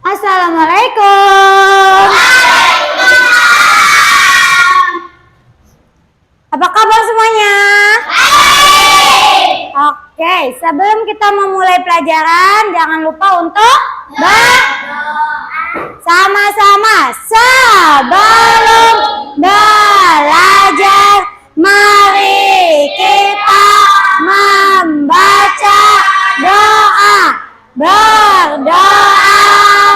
Assalamualaikum. Apa kabar semuanya? Oke, sebelum kita memulai pelajaran, jangan lupa untuk sama-sama. Sebelum belajar, mari kita membaca doa. Berdoa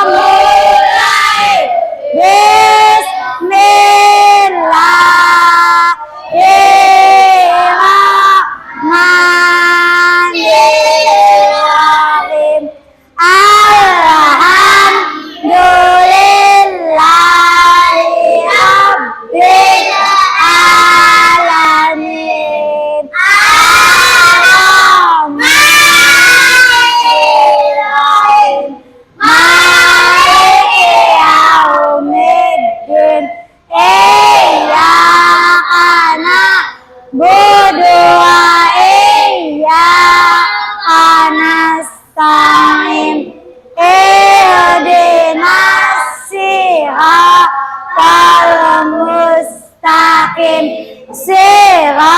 mulai. Bismillahirrahmanirrahim. Alhamdulillahi rabbil alamin. Maliki yaumiddin. Iyyaka na'budu wa iyyaka nasta'in. Ihdinas siratal mustaqim. Siratal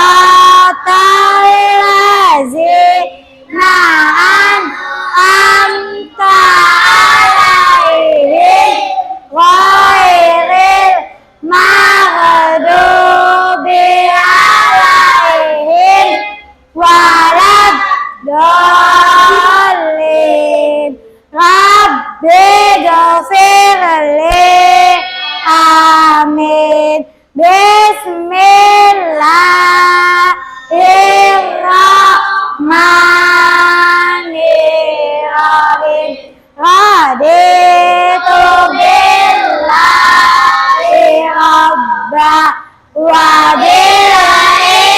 ladzina an'amta 'alaihim ghairil maghdubi 'alaihim waladdallin. Rabbighfirli. Amin. Bismillahirrahmanirrahim. Raditu billahi rabba wa bil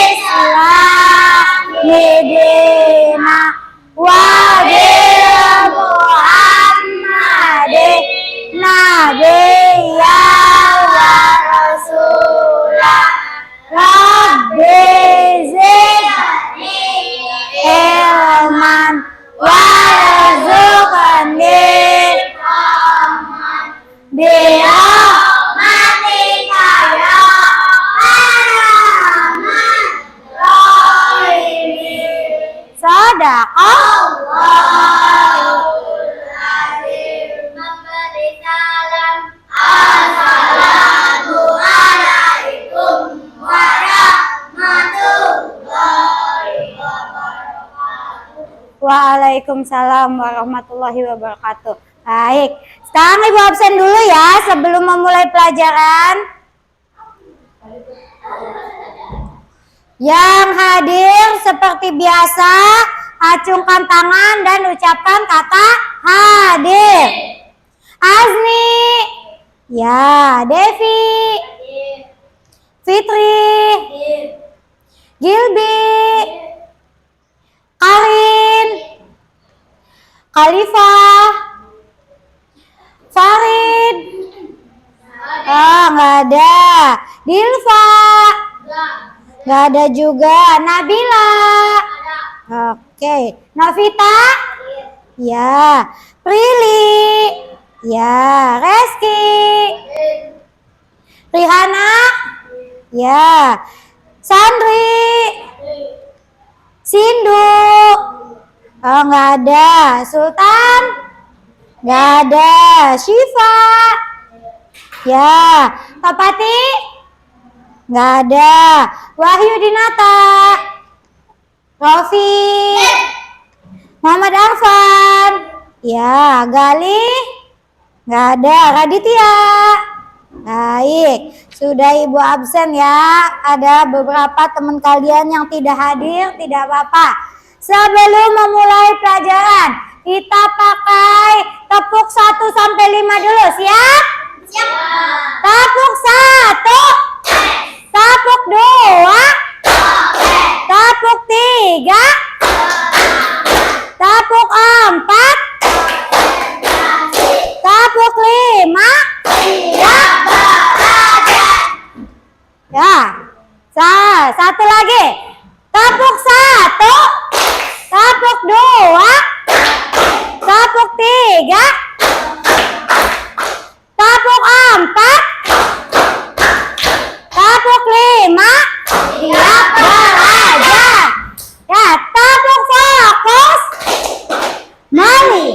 islami dina wa bil muhammadin nabiyya wa rasulah. Rabbi zidni ilman warzuqni birahmatika ya arhamar rahimin. Shadaqallahul azim. Memberi salam. Assalamualaikum warahmatullahi wabarakatuh. Waalaikumsalam warahmatullahi wabarakatuh. Baik, sekarang Ibu absen dulu ya sebelum memulai pelajaran. Yang hadir seperti biasa, acungkan tangan dan ucapkan kata hadir. Azni. Ya, Devi. Fitri. Gilbi. Karin. Khalifah. Farid. Nggak ada. Dilfa. Nggak ada juga. Nabila. Oke. Novita. Ya. Prilly. Ya. Reski. Rihana. Ya. Sandri. Sindu. Nggak ada. Sultan. Nggak ada. Syifa. Ya. Topati. Nggak ada. Wahyu Dinata. Rofi. Muhammad Arfan. Ya. Gali. Nggak ada. Raditya. Baik, sudah Ibu absen ya. Ada beberapa teman kalian yang tidak hadir, tidak apa-apa. Sebelum memulai pelajaran, kita pakai tepuk 1 sampai 5 dulu, siap? Siap. Tepuk 1. Tepuk 2. Tepuk 3. Tepuk 4. Tepuk 5. Siap belajar. Ya. Satu lagi. Tepuk 1. Tepuk 2. Tepuk 3.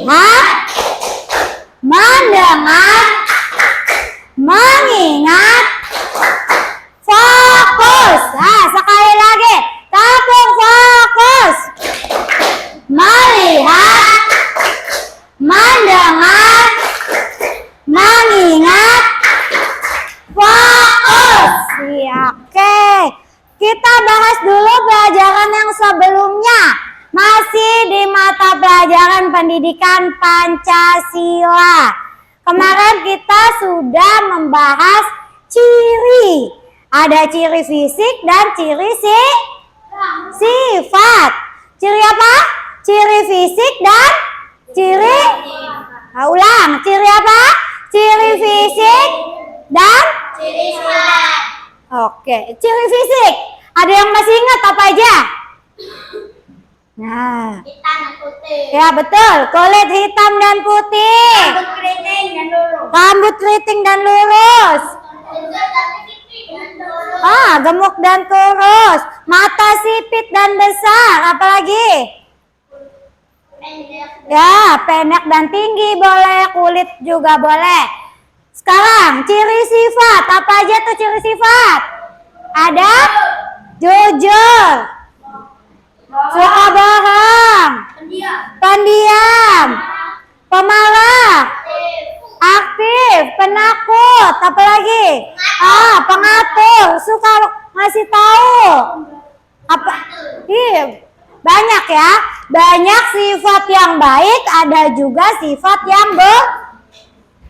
melihat, mendengar, mengingat, fokus. Nah, sekali lagi, tepuk fokus. Melihat, mendengar, mengingat, fokus. Ya, oke. Kita bahas dulu pelajaran yang sebelumnya. Masih di mata pelajaran pendidikan Pancasila. Kemarin kita sudah membahas ciri. Ada ciri fisik dan ciri sifat. Ciri apa? Ciri fisik dan ciri... ulang. Ciri apa? Ciri fisik dan ciri sifat. Oke, ciri fisik. Ada yang masih ingat apa aja? Nah, Hitam dan putih. ya betul. Kulit hitam dan putih. Rambut keriting dan lurus. Rambut keriting dan lurus. Gemuk dan kurus. Mata sipit dan besar. Apalagi? Ya, pendek dan tinggi boleh. Kulit juga boleh. Sekarang, ciri sifat. Apa aja tuh ciri sifat? Ada jujur, suka bohong, pendiam, pemalas, aktif, penakut, apa lagi? Pengatur, suka ngasih tahu. Apa? Banyak ya. Banyak sifat yang baik, ada juga sifat yang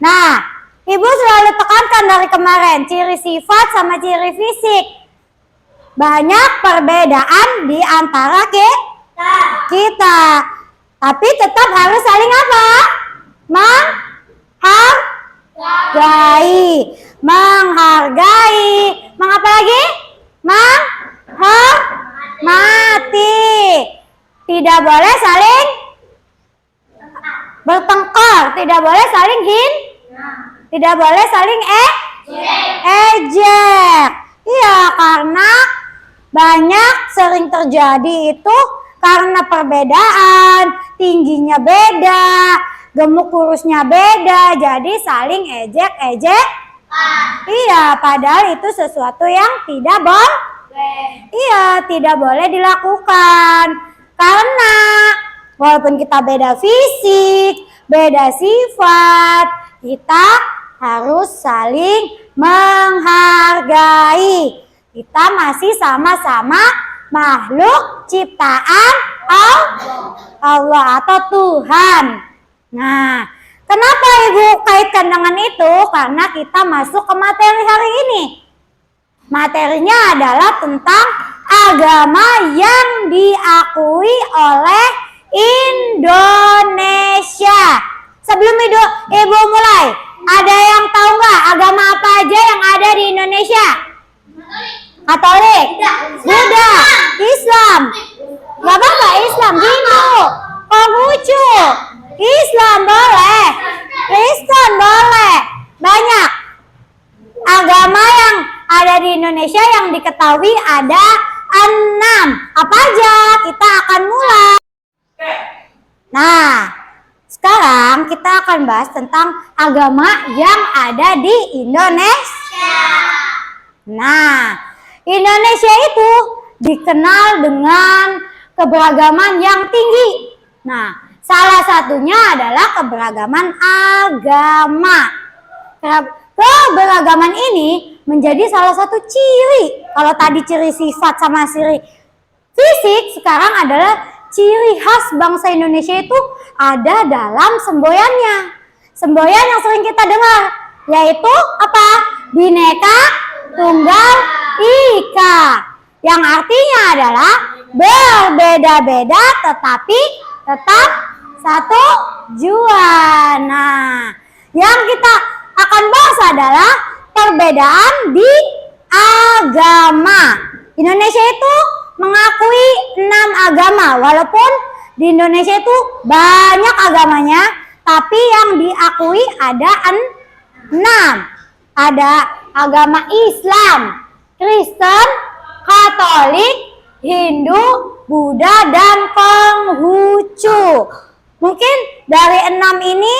Nah, Ibu selalu tekankan dari kemarin, ciri sifat sama ciri fisik. Banyak perbedaan di antara kita. Tapi tetap harus saling apa? Menghargai. Mengapa lagi? Menghormati. Tidak boleh saling bertengkar. Tidak boleh saling Tidak boleh saling ejek. Iya, karena banyak sering terjadi itu karena perbedaan, tingginya beda, gemuk kurusnya beda, jadi saling ejek. Iya, padahal itu sesuatu yang tidak boleh dilakukan. Karena walaupun kita beda fisik, beda sifat, kita harus saling menghargai. Kita masih sama-sama makhluk ciptaan Allah atau Tuhan. Nah, kenapa Ibu kaitkan dengan itu? Karena kita masuk ke materi hari ini. Materinya adalah tentang agama yang diakui oleh Indonesia. Sebelum Ibu mulai, ada yang tahu nggak agama apa aja yang ada di Indonesia? Katolik, Buddha, Islam, nggak apa-apa, Islam, Hindu, Konghucu, Islam boleh, Kristen boleh, banyak agama yang ada di Indonesia yang diketahui ada 6. Apa aja? Kita akan mulai. Nah, sekarang kita akan bahas tentang agama yang ada di Indonesia. Nah, Indonesia itu dikenal dengan keberagaman yang tinggi. Nah, salah satunya adalah keberagaman agama. Keberagaman ini menjadi salah satu ciri. Kalau tadi ciri sifat sama ciri fisik, sekarang adalah ciri khas bangsa Indonesia itu ada dalam semboyannya. Semboyan yang sering kita dengar, yaitu apa? Bhinneka Tunggal Ika. Yang artinya adalah berbeda-beda tetapi tetap satu jua. Nah, yang kita akan bahas adalah perbedaan di agama. Indonesia itu mengakui 6 agama, walaupun di Indonesia itu banyak agamanya, tapi yang diakui ada 6. Ada agama Islam, Kristen, Katolik, Hindu, Buddha, dan Konghucu. Mungkin dari 6 ini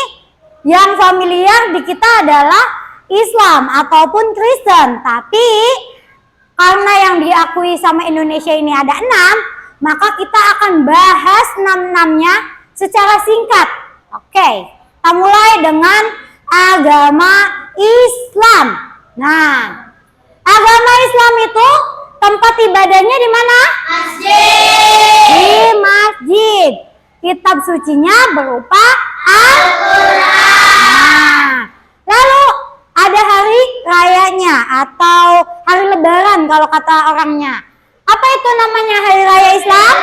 yang familiar di kita adalah Islam ataupun Kristen. Tapi karena yang diakui sama Indonesia ini ada 6, maka kita akan bahas 6-6-nya secara singkat. Oke, kita mulai dengan agama Islam. Nah, agama Islam itu tempat ibadahnya di mana? Masjid. Di masjid. Kitab sucinya berupa Al-Quran. Nah, lalu ada hari rayanya atau hari lebaran kalau kata orangnya. Apa itu namanya hari raya Islam?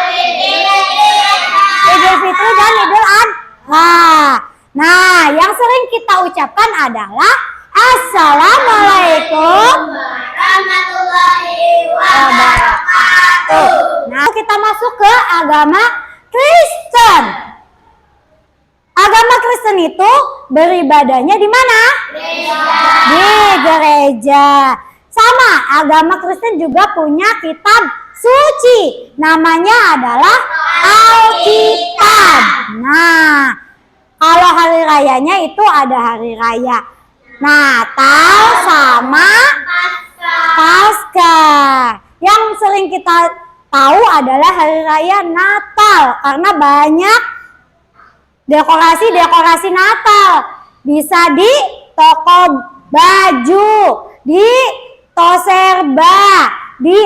Idul Fitri dan Idul Adha. Nah, yang sering kita ucapkan adalah Assalamualaikum Warahmatullahi wabarakatuh. Nah, kita masuk ke agama Kristen. Agama Kristen itu beribadahnya di mana? Di gereja. Sama, agama Kristen juga punya kitab suci. Namanya adalah Alkitab. Nah, kalau hari rayanya itu ada hari raya Natal sama Paskah. Yang sering kita tahu adalah hari raya Natal karena banyak dekorasi Natal. Bisa di toko baju, di toserba, di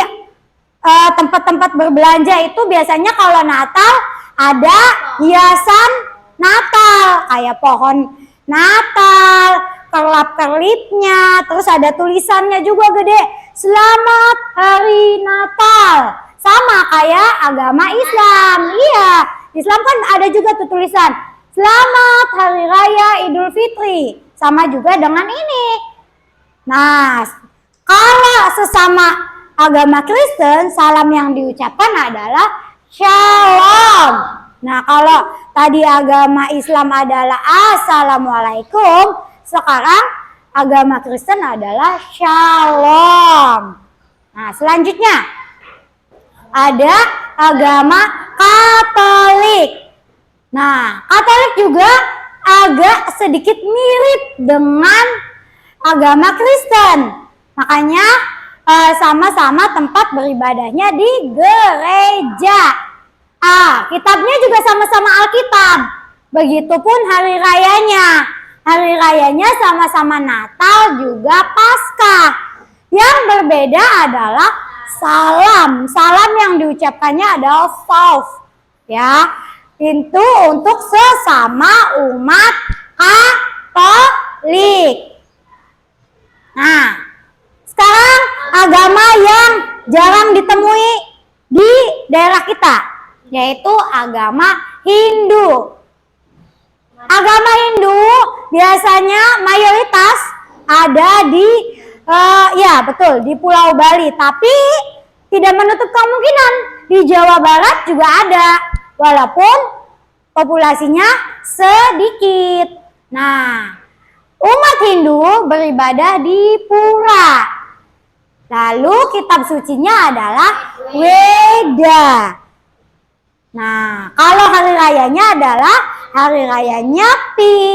tempat-tempat berbelanja itu biasanya kalau Natal ada hiasan Natal kayak pohon Natal, kerlap-kerlipnya, terus ada tulisannya juga gede, Selamat Hari Natal. Sama kayak agama Islam. Iya, Islam kan ada juga tuh tulisan Selamat Hari Raya Idul Fitri. Sama juga dengan ini. Nah, kalau sesama agama Kristen, salam yang diucapkan adalah Shalom. Nah, kalau tadi agama Islam adalah Assalamualaikum, sekarang agama Kristen adalah Shalom. Nah, selanjutnya ada agama Katolik. Nah, Katolik juga agak sedikit mirip dengan agama Kristen. Makanya sama-sama tempat beribadahnya di gereja. Kitabnya juga sama-sama Alkitab. Begitupun hari rayanya. Hari rayanya sama-sama Natal juga Paskah. Yang berbeda adalah salam. Salam yang diucapkannya adalah sauf. Ya, itu untuk sesama umat Katolik. Nah, sekarang agama yang jarang ditemui di daerah kita, yaitu agama Hindu. Agama Hindu biasanya mayoritas ada di ya betul di Pulau Bali, tapi tidak menutup kemungkinan di Jawa Barat juga ada, walaupun populasinya sedikit. Nah, umat Hindu beribadah di pura. Lalu kitab sucinya adalah Weda. Nah, kalau hari rayanya adalah hari raya Nyepi,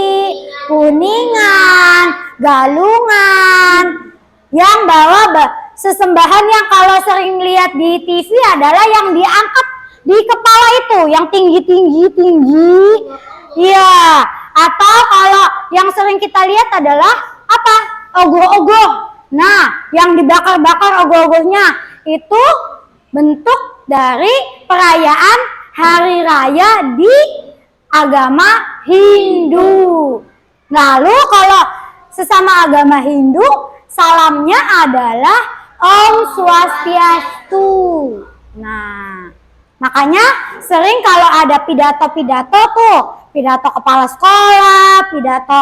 Kuningan, Galungan. Yang bawa sesembahan yang kalau sering lihat di TV adalah yang diangkat di kepala itu, yang tinggi. Iya, atau kalau yang sering kita lihat adalah apa? Ogoh-ogoh. Nah, yang dibakar-bakar ogoh-ogohnya itu bentuk dari perayaan hari raya di agama Hindu. Lalu kalau sesama agama Hindu, salamnya adalah Om Swastiastu. Nah, makanya sering kalau ada pidato-pidato tuh, pidato kepala sekolah, pidato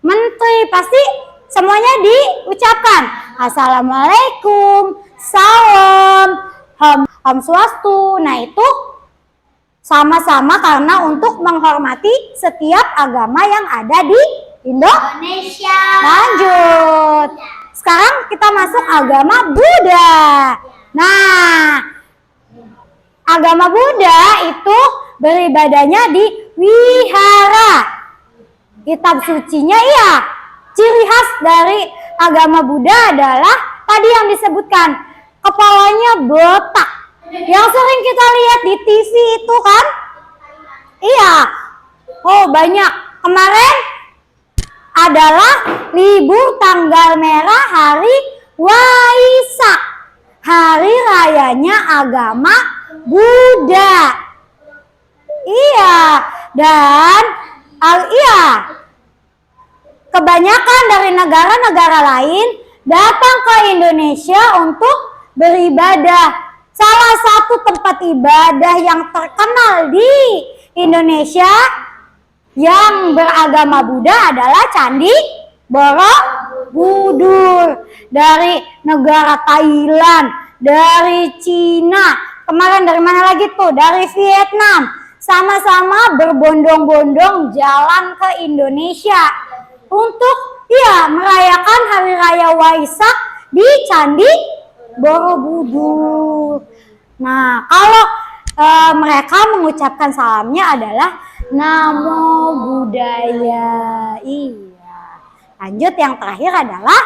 menteri, pasti semuanya diucapkan Assalamualaikum, Salam, Om Swastu. Nah, itu sama-sama karena untuk menghormati setiap agama yang ada di Indonesia. Lanjut. Sekarang kita masuk agama Buddha. Nah, agama Buddha itu beribadahnya di wihara. Kitab sucinya iya. Ciri khas dari agama Buddha adalah tadi yang disebutkan, kepalanya botak. Yang sering kita lihat di TV itu kan? Iya. Oh, banyak. Kemarin adalah libur tanggal merah hari Waisak. Hari rayanya agama Buddha. Iya. Dan iya. Kebanyakan dari negara-negara lain datang ke Indonesia untuk beribadah. Salah satu tempat ibadah yang terkenal di Indonesia yang beragama Buddha adalah Candi Borobudur. Dari negara Thailand, dari Cina, kemarin dari mana lagi tuh? Dari Vietnam. Sama-sama berbondong-bondong jalan ke Indonesia untuk merayakan hari raya Waisak di Candi Borobudur. Nah, kalau mereka mengucapkan salamnya adalah Namo Buddhaya. Iya. Lanjut yang terakhir adalah,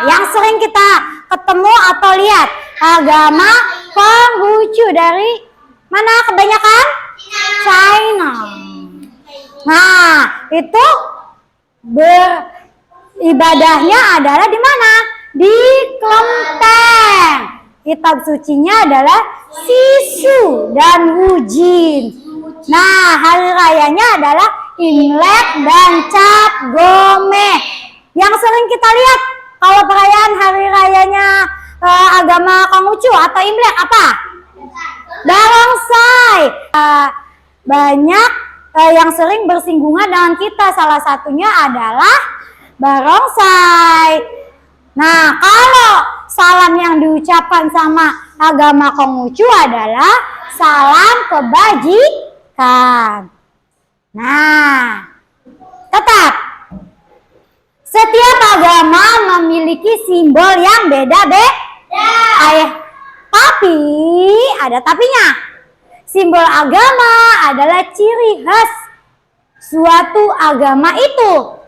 yang sering kita ketemu atau lihat, agama Konghucu dari mana kebanyakan? China. Nah, itu beribadahnya adalah di mana? Di kelenteng. Kitab sucinya adalah Sisu dan Wujin. Nah, hari rayanya adalah Imlek dan Cap Gome. Yang sering kita lihat kalau perayaan hari rayanya agama Konghucu atau Imlek apa? Barongsai. Banyak yang sering bersinggungan dengan kita. Salah satunya adalah barongsai. Nah, kalau salam yang diucapkan sama agama Konghucu adalah salam kebajikan. Nah, tetap setiap agama memiliki simbol yang beda-beda. Tapi ada tapinya. Simbol agama adalah ciri khas suatu agama itu.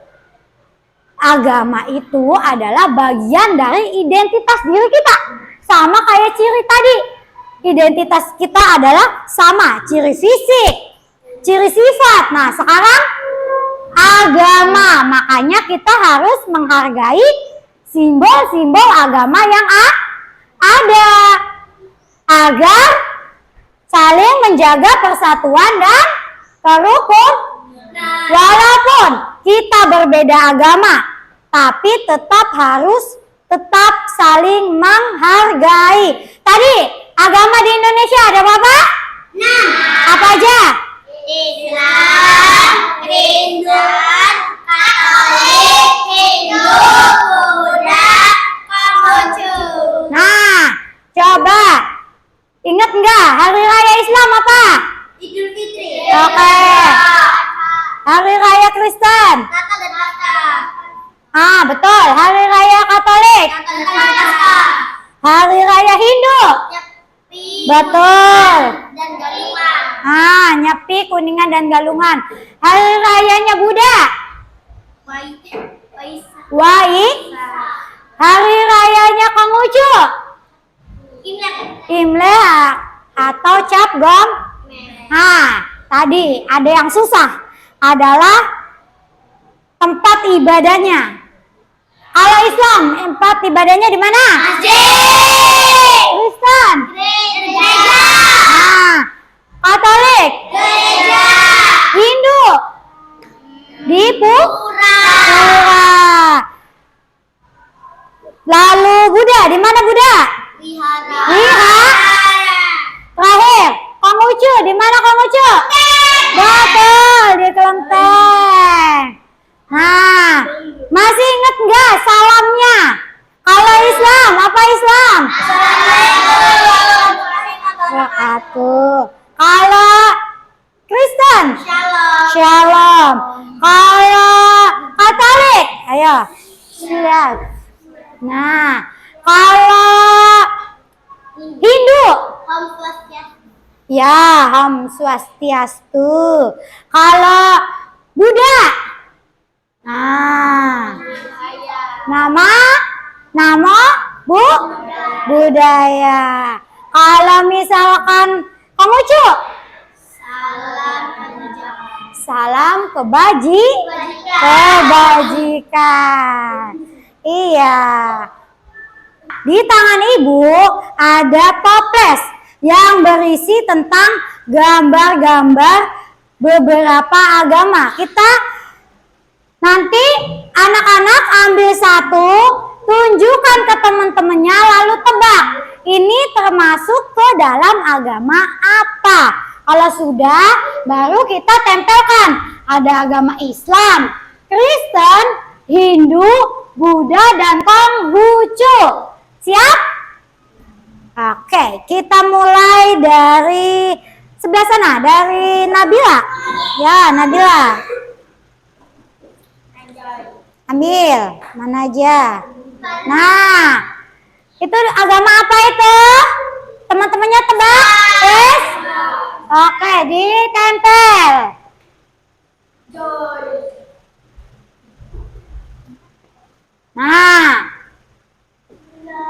Agama itu adalah bagian dari identitas diri kita. Sama kayak ciri tadi. Identitas kita adalah sama, ciri fisik, ciri sifat. Nah, sekarang agama. Makanya kita harus menghargai simbol-simbol agama yang ada. Agar saling menjaga persatuan dan kerukunan. Walaupun kita berbeda agama, tapi tetap saling menghargai. Tadi agama di Indonesia ada berapa? 6. Apa aja? Islam, Kristen, Katolik, Hindu, Buddha, Konghucu. Nah, coba ingat nggak hari raya Islam apa? Idul Fitri. Oke. Hari raya Kristen. Natal dan Paskah. Betul. Hari raya Katolik. Natal dan Paskah. Hari raya Hindu. Nyepi, Betul. dan Galungan. Nyepi, Kuningan, dan Galungan. Hari rayanya Buddha. Waisak. Hari rayanya Konghucu. Imlek. Imlek atau Cap Gome. Tadi ada yang susah. Adalah tempat ibadahnya. Kalau Islam, tempat ibadahnya di mana? Masjid. Kristen. Gereja. Katolik. Gereja. Hindu. Di Pura. Lalu Buddha, di mana Buddha? Wihara. Terakhir, Konghucu, di mana Konghucu? Betul, di kelenteng. Nah, masih ingat nggak salamnya? Kalau Islam, apa Islam? Wabarakatuh. Kalau Kristen? Shalom. Kalau Katolik? Ayo, lihat. Nah, kalau Hindu? Ya, Om Swastiastu. Kalau Buddha, nah, nama budaya. Kalau misalkan Konghucu, salam kebajikan. Iya. Di tangan ibu ada toples yang berisi tentang gambar-gambar beberapa agama. Kita nanti anak-anak ambil satu, tunjukkan ke teman-temannya lalu tebak. Ini termasuk ke dalam agama apa? Kalau sudah, baru kita tempelkan. Ada agama Islam, Kristen, Hindu, Buddha, dan Konghucu. Siap? Oke, kita mulai dari sebelah sana, dari Nabila. Ya, Nabila. Ambil, mana aja. Nah, itu agama apa itu? Teman-temannya tebak? Yes? Oke, ditempel. Nah,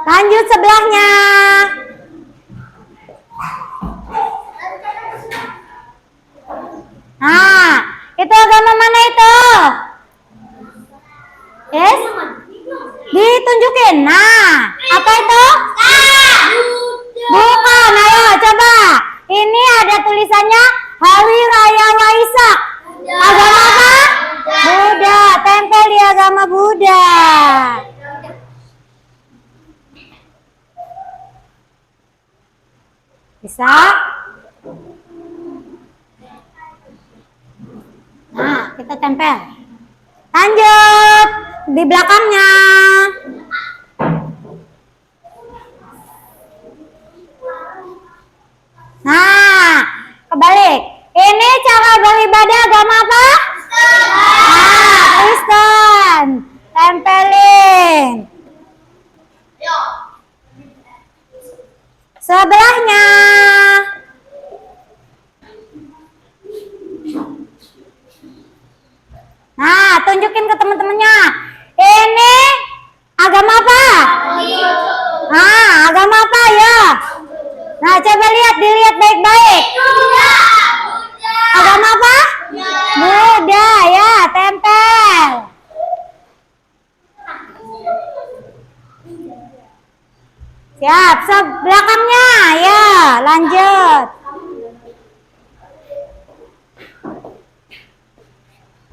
lanjut sebelahnya. Nah, itu agama mana itu? Yes? Ditunjukin. Nah, apa itu? Bukan, ayo coba. Ini ada tulisannya Hari Raya Waisak. Agama apa? Buddha. Tempel di agama Buddha. Bisa? Nah, kita tempel. Lanjut di belakangnya. Nah, kebalik. Ini cara beribadah agama apa? Nah, Kristen. Tempelin. Sebelahnya. Nah, tunjukin ke teman-temannya. Ini agama apa? Nah, agama apa ya? Nah, coba dilihat baik-baik. Agama apa? Buddha, ya, tempel. Siap, sebelakangnya, ya, lanjut.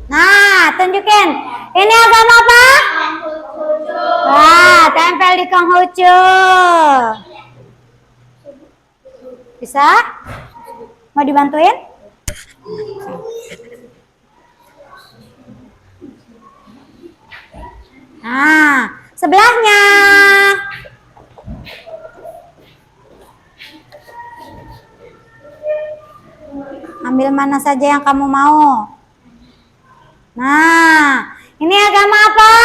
Nah, tunjukin. Ini agama apa? Wah, tempel di Konghucu. Bisa? Mau dibantuin? Nah, sebelahnya. Ambil mana saja yang kamu mau. Nah, ini agama apa?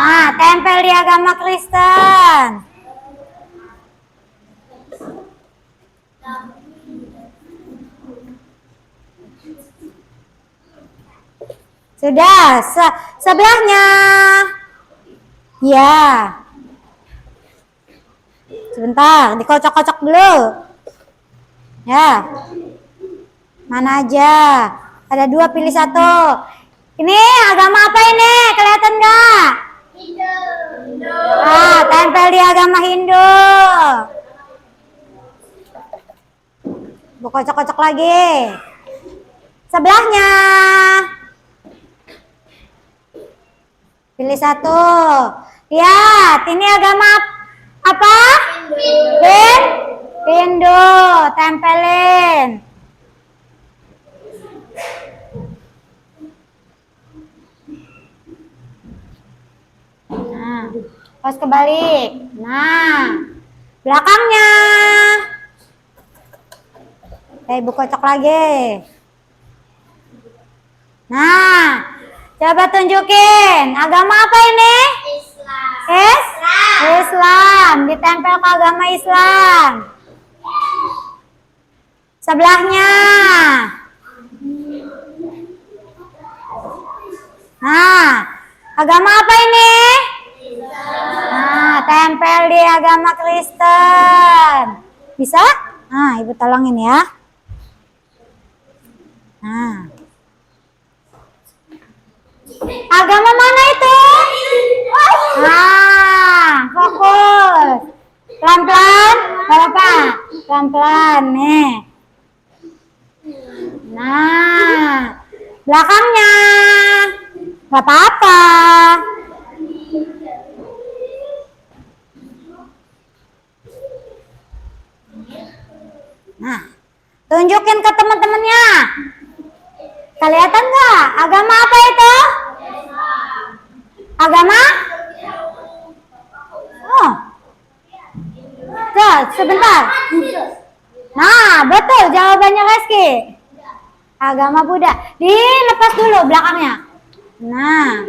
Nah, tempel di agama Kristen. Sudah, sebelahnya. Ya. Sebentar, dikocok-kocok dulu. Ya. Mana aja? Ada dua, pilih satu. Ini agama apa ini? Kelihatan nggak? Hindu. Ah, tempel di agama Hindu. Kocok-kocok lagi. Sebelahnya. Pilih satu. Lihat, ini agama apa? Hindu. Tempelin. Nah, pas kebalik. Nah, belakangnya. Ibu kocok lagi. Nah, coba tunjukin. Agama apa ini? Islam. Islam. Ditempel ke agama Islam. Sebelahnya. Nah, agama apa ini? Nah, tempel di agama Kristen. Bisa? Nah, Ibu tolongin ya. Nah. Agama mana itu? Nah, fokus. Pelan-pelan, gak apa-apa. Pelan-pelan, nih. Nah, belakangnya. Gak apa-apa. Nah, tunjukin ke teman-temannya. Kelihatan nggak? Agama apa itu? Agama? Oh, tuh, sebentar. Nah, betul jawabannya Reski. Agama Buddha. Dilepas dulu belakangnya. Nah,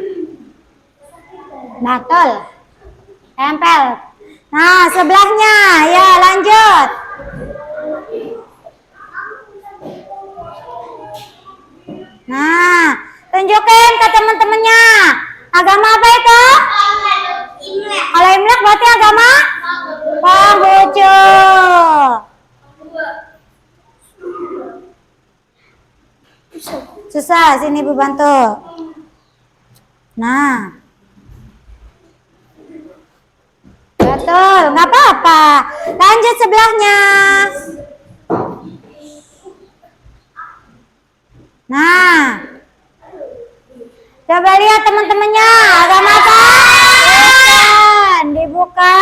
betul. Tempel. Nah, sebelahnya. Ya, lanjut. Nah, tunjukin ke teman-temannya. Agama apa itu? Kalau Imlek berarti agama? Konghucu. Susah, sini Ibu bantu. Nah. Betul, nggak apa-apa. Lanjut sebelahnya. Nah. Coba lihat teman-temannya. Agama apa? Kristen. Dibuka.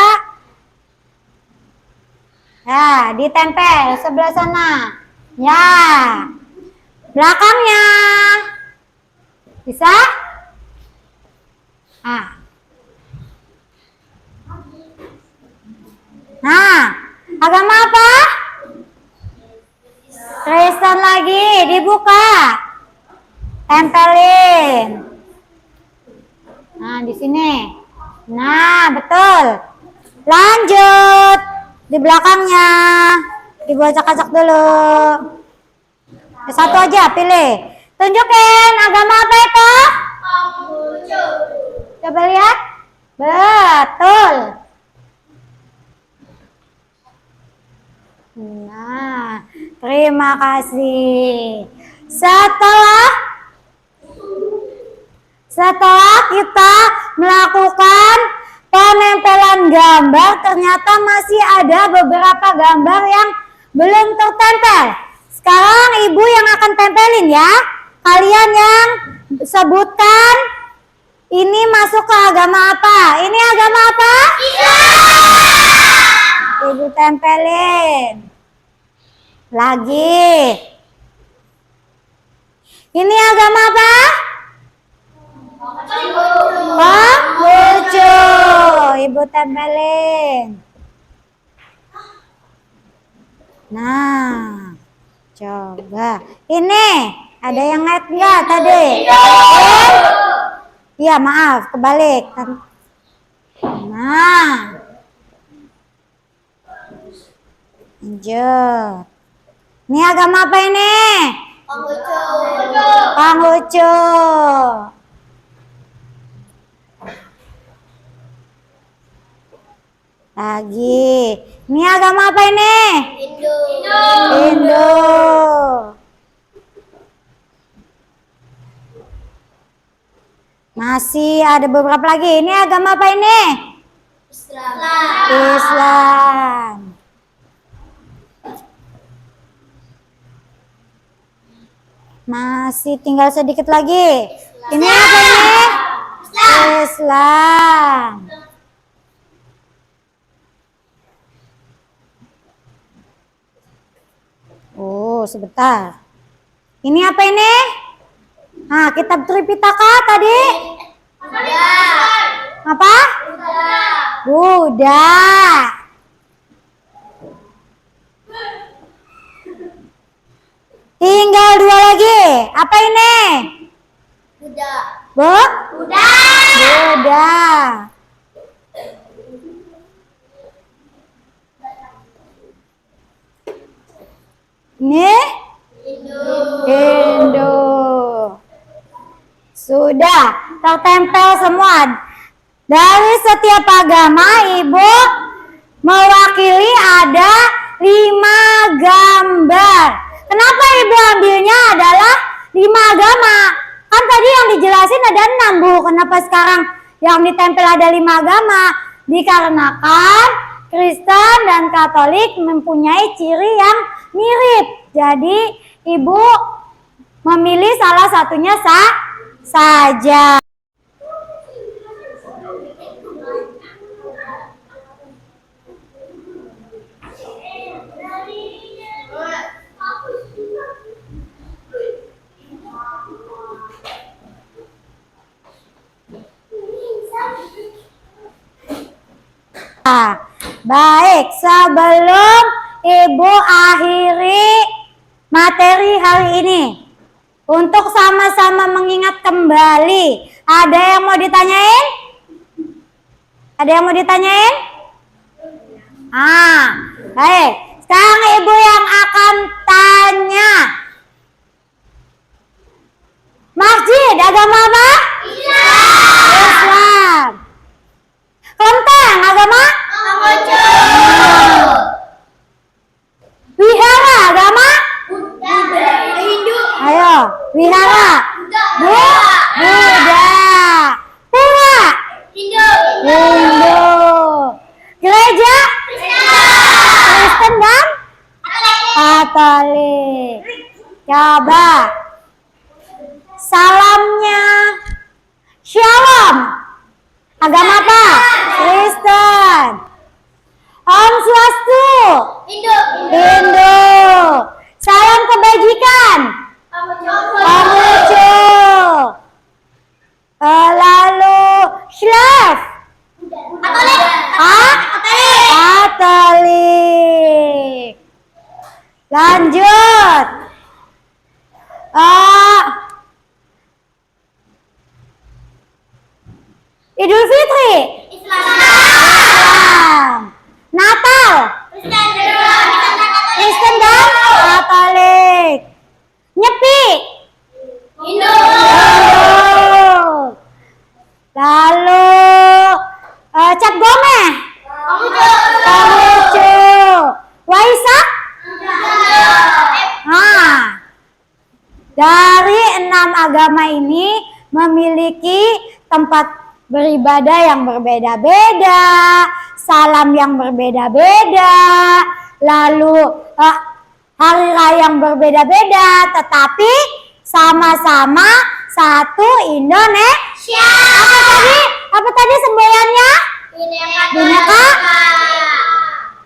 Ya, ditempel sebelah sana. Ya. Belakangnya. Bisa? Ah. Nah, agama apa? Kristen lagi, dibuka. Tempelin. Nah, di sini. Nah, betul. Lanjut. Di belakangnya. Ibu acak-acak dulu. Satu aja, pilih. Tunjukin agama apa itu? Konghucu. Coba lihat. Betul. Nah, terima kasih. Setelah kita melakukan penempelan gambar, ternyata masih ada beberapa gambar yang belum tertempel. Sekarang Ibu yang akan tempelin ya. Kalian yang sebutkan ini masuk ke agama apa? Ini agama apa? Ibu tempelin. Lagi. Ini agama apa? Konghucu. Ibu tempelin. Nah, coba. Ini ada yang lihat nggak tadi? Iya, maaf, kebalik. Nah, lanjut. Ini agama apa ini? Konghucu. Konghucu. Lagi. Ini agama apa ini? Hindu. Masih ada beberapa lagi. Ini agama apa ini? Islam. Masih tinggal sedikit lagi. Ini apa ini? Islam. Oh, sebentar. Ini apa ini? Nah, kitab Tripitaka tadi. Apa? Buddha. Tinggal dua lagi. Apa ini? Buddha. Ini Indo. Sudah tertempel semua. Dari setiap agama Ibu mewakili ada 5 gambar. Kenapa Ibu ambilnya adalah 5 agama? Kan tadi yang dijelasin ada 6 Bu. Kenapa sekarang yang ditempel ada 5 agama? Dikarenakan Kristen dan Katolik mempunyai ciri yang mirip. Jadi Ibu memilih salah satunya saja. Baik, sebelum Ibu akhiri materi hari ini, untuk sama-sama mengingat kembali, ada yang mau ditanyain? Ada yang mau ditanyain? Baik. Sekarang Ibu yang akan tanya. Masjid, agama apa? Islam. Kelenteng, agama? Wihara, agama? Hindu. Ayo, wihara. Buddha. Pura? Hindu. Gereja? Kristen dan Katolik. Coba salamnya Shalom. Agama apa? Kristen. Om Swastiastu. Hindu. Salam kebajikan. Konghucu. Lalu Shlaf. Katolik. Lanjut. Idul Fitri. Islam. Natal. Kristen dan Katolik. Nyepi. Hindu. Lalu Cap Gomeh. Konghucu. Waisak. Dari 6 agama ini memiliki tempat beribadah yang berbeda-beda, salam yang berbeda-beda, lalu hari raya yang berbeda-beda, tetapi sama-sama satu Indonesia. Apa tadi semboyannya? Bineka.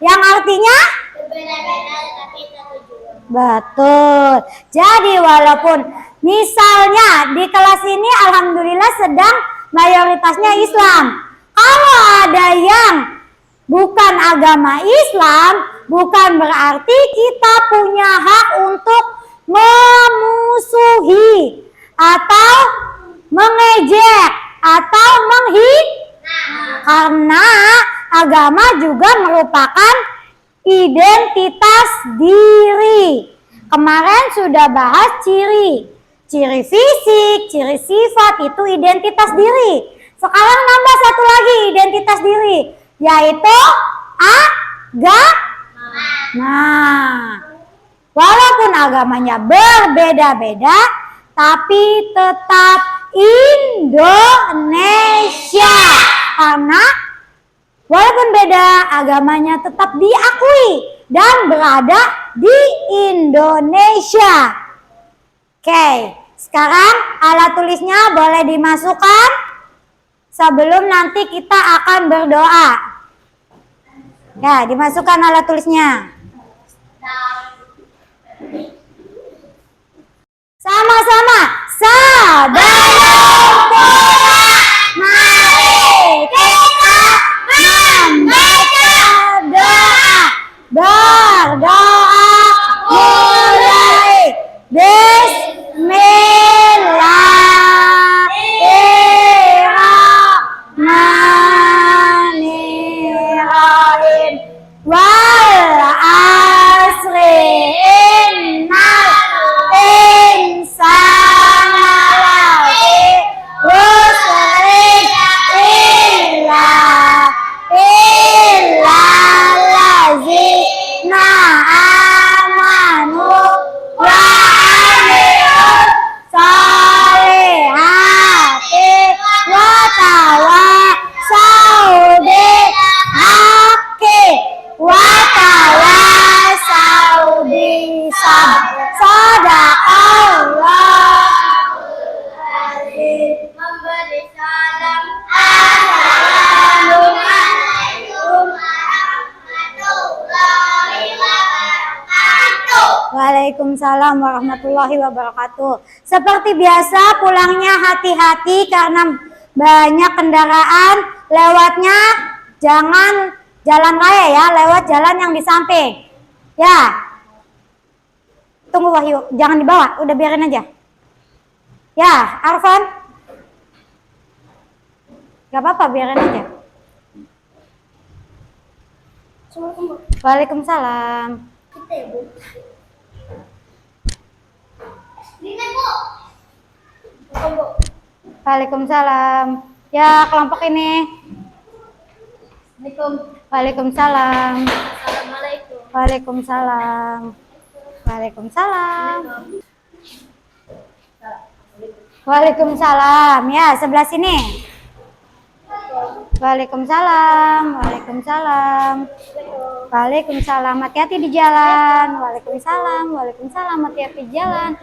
Yang artinya? Berbeda-beda tetapi satu jua. Betul. Jadi walaupun misalnya di kelas ini alhamdulillah sedang mayoritasnya Islam. Kalau ada yang bukan agama Islam, bukan berarti kita punya hak untuk memusuhi atau mengejek atau karena agama juga merupakan identitas diri. Kemarin sudah bahas ciri fisik, ciri sifat itu identitas diri. Sekarang nambah satu lagi identitas diri, yaitu agama. Walaupun agamanya berbeda-beda, tapi tetap Indonesia. Karena walaupun beda, agamanya tetap diakui dan berada di Indonesia. Oke, sekarang alat tulisnya boleh dimasukkan sebelum nanti kita akan berdoa. Ya, dimasukkan alat tulisnya. Sama-sama. Sebelum pulang, mari kita membaca doa. Berdoa mulai. Bismillahirrahmanirrahim. Wal asri Waalaikumsalam warahmatullahi wabarakatuh. Seperti biasa pulangnya hati-hati karena banyak kendaraan, lewatnya jangan jalan raya ya, lewat jalan yang di samping. Ya. Tunggu Wahyu, jangan dibawa, udah biarin aja. Ya, Arfan. Gak apa-apa, biarin aja. Waalaikumsalam. Kita ya, Bu. Ringan, Bu. Bukan, Bu. Waalaikumsalam. Ya, kelompok ini. Waalaikumsalam. Assalamualaikum. Waalaikumsalam. Waalaikumsalam. Waalaikumsalam. Ya, sebelah sini. Waalaikumsalam. Waalaikumsalam. Waalaikumsalam. Hati-hati di jalan. Waalaikumsalam. Waalaikumsalam. Hati-hati di jalan.